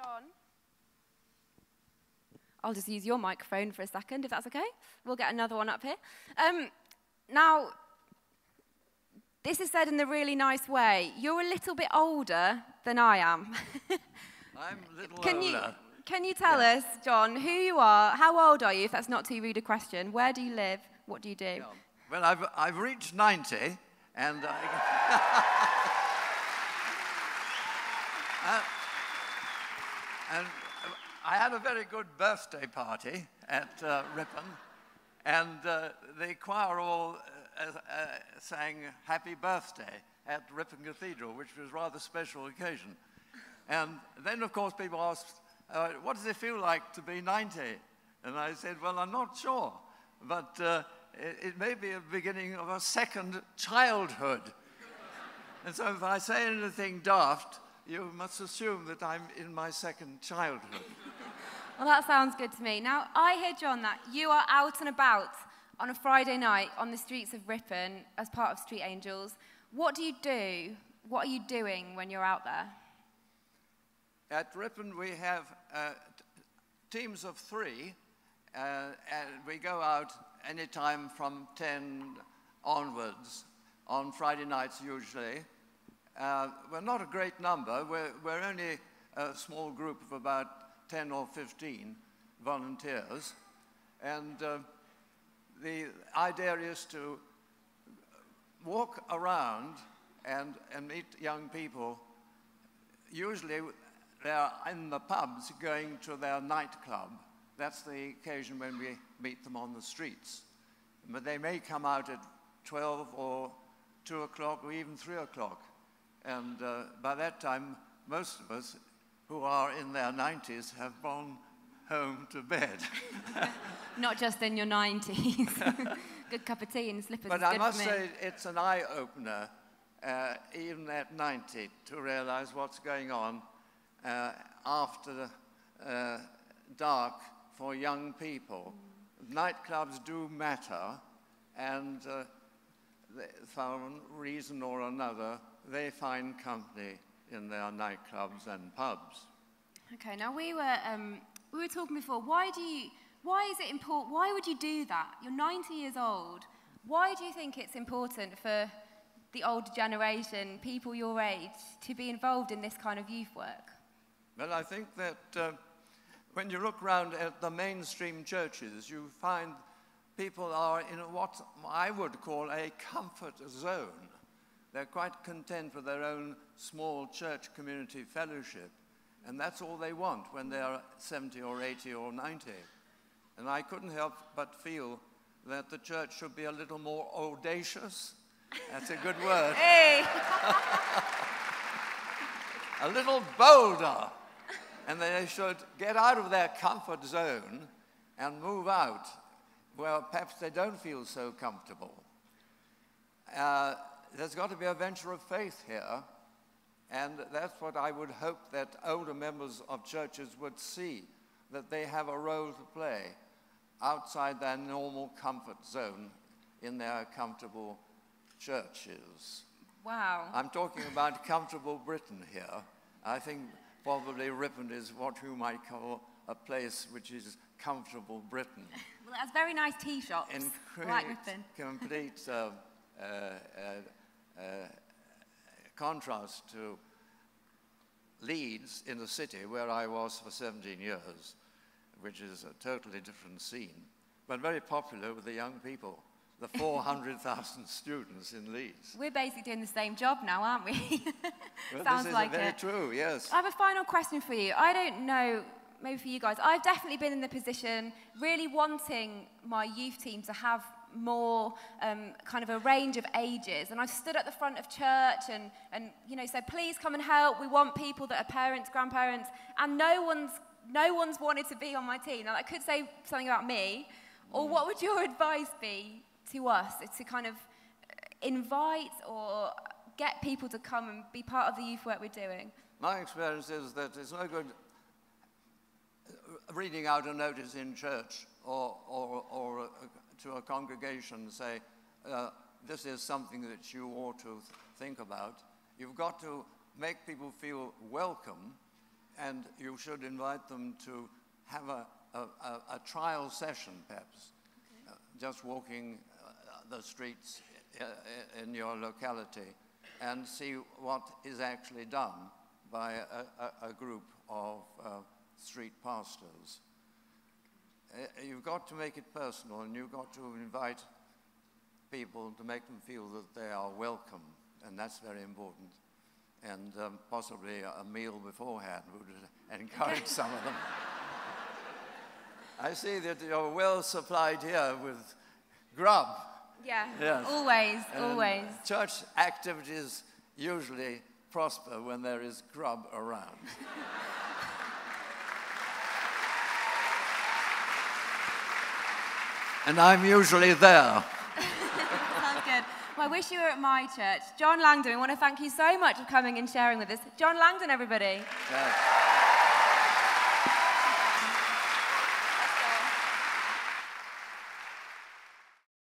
John. I'll just use your microphone for a second, if that's okay. We'll get another one up here. Now, this is said in a really nice way. You're a little bit older than I am. I'm a little older. Can you tell us, John, who you are, how old are you, if that's not too rude a question, where do you live, what do you do? Yeah. Well, I've reached 90, and and I had a very good birthday party at Ripon, and the choir all sang Happy Birthday at Ripon Cathedral, which was a rather special occasion. And then, of course, people asked, what does it feel like to be 90? And I said, well, I'm not sure, but it may be a beginning of a second childhood. And so if I say anything daft, you must assume that I'm in my second childhood. Well, that sounds good to me. Now, I hear, John, that you are out and about on a Friday night on the streets of Ripon as part of Street Angels. What do you do? What are you doing when you're out there? At Ripon, we have teams of 3, and we go out any time from 10 onwards, on Friday nights usually. We're not a great number. We're only a small group of about 10 or 15 volunteers. And the idea is to walk around and meet young people. Usually they're in the pubs going to their nightclub. That's the occasion when we meet them on the streets. But they may come out at 12 or 2 o'clock or even 3 o'clock. And by that time, most of us who are in their 90s have gone home to bed. Not just in your 90s. Good cup of tea and slippers. But I must say it's an eye-opener, even at 90, to realize what's going on after dark for young people. Nightclubs do matter, and for one reason or another, they find company in their nightclubs and pubs. Okay, now we were talking before. Why is it important? Why would you do that? You're 90 years old. Why do you think it's important for the older generation, people your age, to be involved in this kind of youth work? Well, I think that when you look around at the mainstream churches, you find people are in what I would call a comfort zone. They're quite content with their own small church community fellowship, and that's all they want when they're 70 or 80 or 90. And I couldn't help but feel that the church should be a little more audacious. That's a good word. Hey! A little bolder. And they should get out of their comfort zone and move out where perhaps they don't feel so comfortable. There's got to be a venture of faith here, and that's what I would hope that older members of churches would see, that they have a role to play outside their normal comfort zone in their comfortable churches. Wow. I'm talking about comfortable Britain here. I think probably Ripon is what you might call a place which is comfortable Britain. Well, that's very nice tea shops. In complete contrast to Leeds in the city, where I was for 17 years, which is a totally different scene, but very popular with the young people, the 400,000 students in Leeds. We're basically doing the same job now, aren't we? Well, Sounds this is like very it. true, yes. I have a final question for you. I don't know, maybe for you guys, I've definitely been in the position really wanting my youth team to have more kind of a range of ages, and I've stood at the front of church and you know said, please come and help, we want people that are parents, grandparents, and no one's wanted to be on my team. Now that could say something about me, or what would your advice be to us to kind of invite or get people to come and be part of the youth work we're doing? My experience is that it's no good reading out a notice in church or to a congregation say, this is something that you ought to think about. You've got to make people feel welcome and you should invite them to have a trial session, perhaps, just walking the streets in your locality and see what is actually done by a group of street pastors. You've got to make it personal, and you've got to invite people to make them feel that they are welcome, and that's very important. And possibly a meal beforehand would encourage some of them. I see that you're well supplied here with grub. Yeah, yes. Always, and always. Church activities usually prosper when there is grub around. And I'm usually there. Sounds good. Well, I wish you were at my church. John Langdon, we want to thank you so much for coming and sharing with us. John Langdon, everybody. Yes.